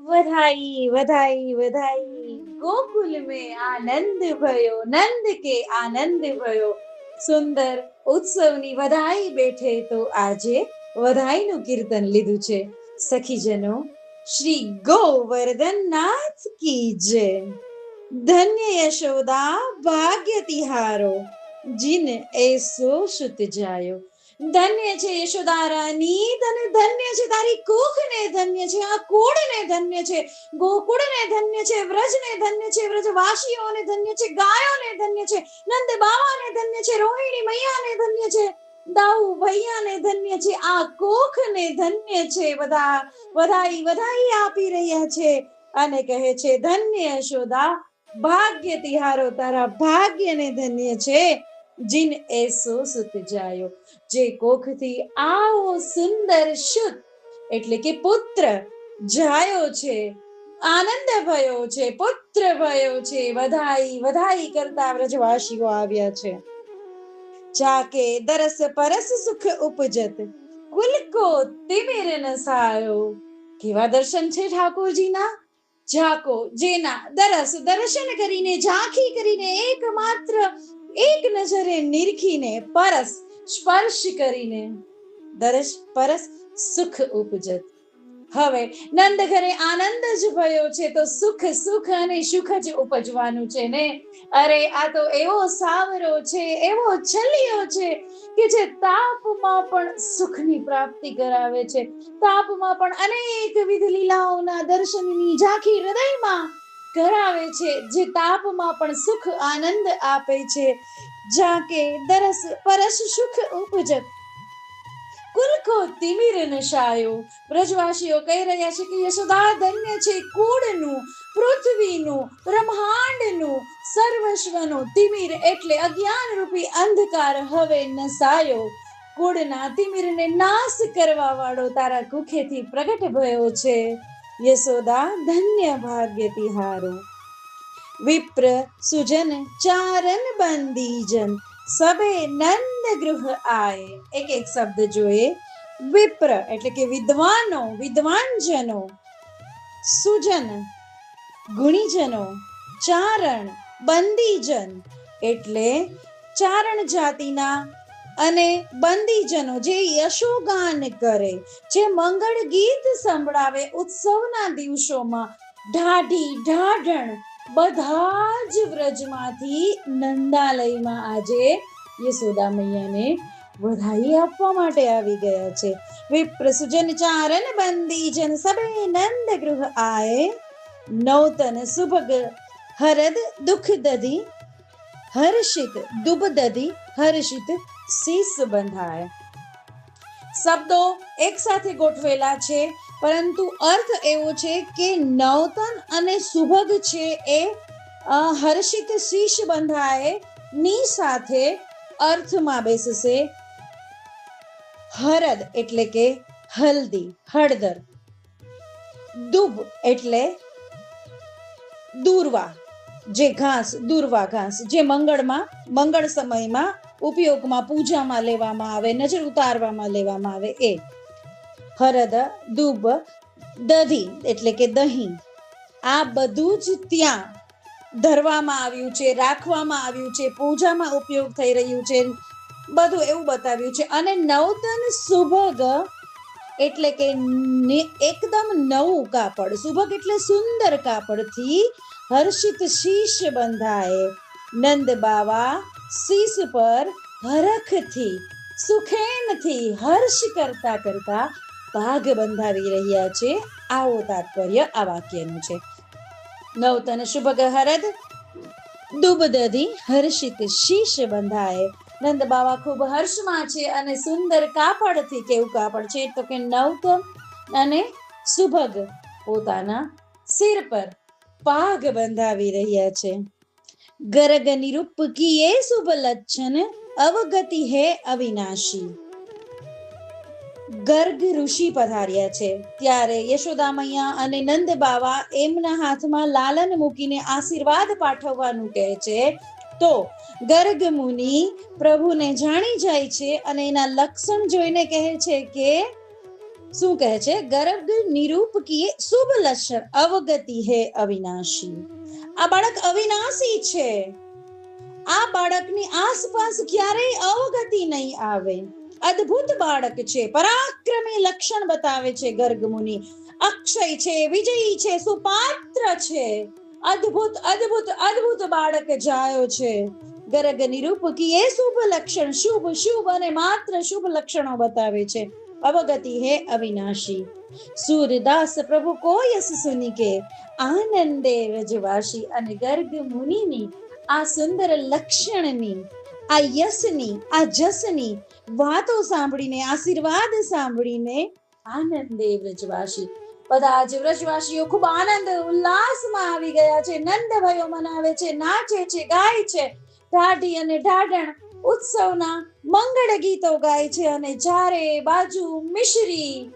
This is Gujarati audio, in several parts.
बधाई बधाई बधाई। गोकुल में आनंद भयो, नंद के आनंद भयो। સુંદર ઉત્સવની વધાઈ બેઠે તો આજે વધાઈનું કીર્તન લીધું છે. સખીજનો, શ્રી ગોવર્ધન નાથ કી જય. ધન્ય યશોદા ભાગ્ય તિહારો, જીન એસો સુત જાયો. ધન્ય છે યશોદા રાની, તને ધન્ય છે તારી કુખ ને ધન્ય છે આ કુળ ને ધન્ય છે, ગોકુળ ને ધન્ય છે, વ્રજ ને ધન્ય છે, વ્રજવાસીઓ ને ધન્ય છે, ગાયો ને ધન્ય છે, નંદ બાવા ને ધન્ય છે, રોહિણી મૈયા ને ધન્ય છે, દાઉ ભૈયા ને ધન્ય છે, આ કોખ ને ધન્ય છે. બધા વધાઈ વધાઈ આપી રહ્યા છે અને કહે છે ધન્ય યશોદા ભાગ્ય તિહારો, તારા ભાગ્ય ને ધન્ય છે. જીન એસો સુત જાયો, જે કોખથી આવો સુંદર શુદ્ધ એટલે કે પુત્ર જાયો છે, આનંદ ભયો છે, પુત્ર ભયો છે. વધાઈ વધાઈ કરતા વ્રજવાસીઓ આવ્યા છે. જાકે દરસ પરસ સુખ ઉપજત, કુલ કો તિમિર નસાયો. કેવા દર્શન છે ઠાકોરજીના? જાકો, જેના, દરસ, દર્શન કરીને, ઝાંખી કરીને, એકમાત્ર એક નજરે નિરખીને, પરસ, સ્પર્શ કરીને, દરસ પરસ સુખ ઉપજત. હવે નંદ ઘરે આનંદ જ ભયો છે તો સુખ સુખ અને સુખ જ ઉપજવાનું છે ને. અરે આ તો એવો સાવરો છે, એવો છલિયો છે કે જે તાપમાં પણ સુખની પ્રાપ્તિ કરાવે છે, તાપમાં પણ અનેકવિધ લીલાઓના દર્શનની ઝાંખી હૃદયમાં કરાવે છે, જે તાપમાં પણ સુખ આનંદ આપે છે. જાકે દરસ પરસ સુખ ઉપજત, કુલ કો તિમિર નશાયો. બ્રજવાસીઓ કહી રહ્યા છે કે યશોદા ધન્ય છે કુળનું, પૃથ્વીનું, બ્રહ્માંડનું, સર્વસ્વનું તિમિર એટલે અજ્ઞાન રૂપી અંધકાર હવે નસાયો. કુળના તિમિરને નાશ કરવા વાળો તારા કુખેથી પ્રગટ ભયો છે. યશોદા ધન્ય ભાગ્ય તિહારો. વિપ્ર સુજન ચારન બંદીજન, સબે નંદ ગૃહ આય. એક એક શબ્દ જોઈએ. વિપ્ર એટલે કે વિદ્વાનો, વિદ્વાનજનો, સુજન ગુણીજનો, ચારણ બંદીજન એટલે ચારણ જાતિના, અને બંદીજનો જે યશોગાન કરે, જે મંગળ ગીત સંભળાવે ઉત્સવના દિવસોમાં, ઢાઢી ઢાઢણ બધા જ વ્રજમાંથી નંદાલયમાં આજે યશોદા મૈયાને વધાઈ આપવા માટે આવી ગયા છે. વિપ્ર સુજન ચારણ બંદીજન સબે નંદ ગૃહ આય, નૌતન સુભગ હરદ દુઃખ દધી, હર્ષિત દુબ દધી, હર્ષિત શીશ બંધાય. શબ્દો એક સાથે ગોઠવેલા છે પરંતુ અર્થ એવો છે કે નવતન અને સુભગ છે એ હર્ષિત શીશ બંધાય ની સાથે અર્થમાં બેસશે. હરદ એટલે કે હલ્દી, હળદર, દુબ એટલે દૂર્વા, જે ઘાસ, દૂર્વા ઘાસ, જે મંગળ સમયમાં ઉપયોગમાં, પૂજામાં લેવામાં આવે, નજર ઉતારવામાં લેવામાં આવે એ. હરદ, દુબ, દધી એટલે કે દહીં, આ બધું જ ત્યાં ધરવામાં આવ્યું છે, રાખવામાં આવ્યું છે, પૂજામાં ઉપયોગ થઈ રહ્યું છે, બધું એવું બતાવ્યું છે. અને નવતન સુભગ એટલે કે એકદમ નવું કાપડ, સુભગ એટલે સુંદર કાપડથી હર્ષિત શીશ બંધાય. નંદ બાવા શીશ પર હરખથી, સુખેનથી, હર્ષ કરતા કરતા ભાગ બંધાવી રહ્યા છે. આવો તાત્પર્ય આ વાક્યનું છે. નવતન શુભગ હરદ દુબદધી હર્ષિત શીશ બંધાય. નંદ બાવા ખૂબ હર્ષમાં છે અને સુંદર કાપડથી, કેવું કાપડ છે તો કે નવતન અને સુભગ, પોતાના સિર પર પાઘ બંધાવી રહ્યા છે. ગરગ નિરૂપ કિએ શુભ લક્ષણ, અવગતિ હે અવિનાશી. ગર્ગ ઋષિ પધાર્યા છે ત્યારે યશોદા મૈયા અને નંદ બાવા એમના હાથમાં લાલન મૂકીને આશીર્વાદ પાઠવવાનું કહે છે. તો ગર્ગ મુનિ પ્રભુને જાણી જાય છે અને એના લક્ષણ જોઈને કહે છે કે શું કહે છે? ગર્ગ નિરૂપ કિએ શુભ લક્ષણ અવગતિ હે અવિનાશી. આ બાળક અવિનાશી છે. આ બાળકની આસપાસ ક્યારેય અવગતિ નહીં આવે. અદ્ભુત બાળક છે, પરાક્રમી લક્ષણ બતાવે છે ગર્ગ મુનિ. અક્ષય છે, વિજયી છે, સુપાત્ર છે. અદ્ભુત અદ્ભુત અદ્ભુત બાળક જાયો છે. ગર્ગ નિરૂપકી એ શુભ લક્ષણ, શુભ શુભ અને માત્ર શુભ લક્ષણો બતાવે છે. અવગતિ હે અવિનાશી. સૂરદાસ પ્રભુ કો યસ સુની કે આનંદે વ્રજવાસી. અને ગર્ગ મુનિની આ સુંદર લક્ષણની, આ યશની, આ જસની વાતો સાંભળીને, આશીર્વાદ સાંભળીને આનંદે વ્રજવાસી, બધા જ વ્રજવાસીઓ ખૂબ આનંદ ઉલ્લાસમાં આવી ગયા છે. નંદ ભયો મનાવે છે, નાચે છે, ગાય છે. ઢાઢી અને ઢાઢણ ઉત્સવના મંગળ ગીતો ગાય છે અને ચારે બાજુ મિશ્રી,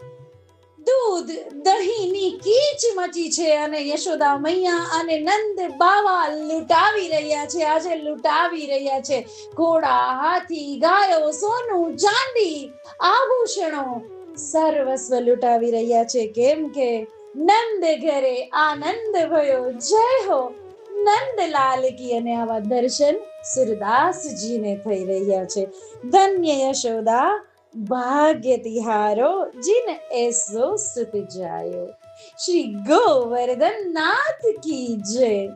દૂધ, દહીંની કીચ મચી છે અને યશોદા મૈયા અને નંદ બાવા લૂંટાવી રહ્યા છે. આજે લૂંટાવી રહ્યા છે. ઘોડા, હાથી, ગાયો, સોનું, ચાંદી, આભૂષણો સર્વસ્વ લૂંટાવી રહ્યા છે. કેમ કે નંદ ઘરે આનંદ ભયો. જય હો નંદલાલ કી. અને આવા દર્શન સુરદાસજીને થઈ રહ્યા છે. ધન્ય યશોદા ભાગ્ય તિહારો જીન એસો સુત જાયો. શ્રી ગોવર્ધન નાથ કી જય.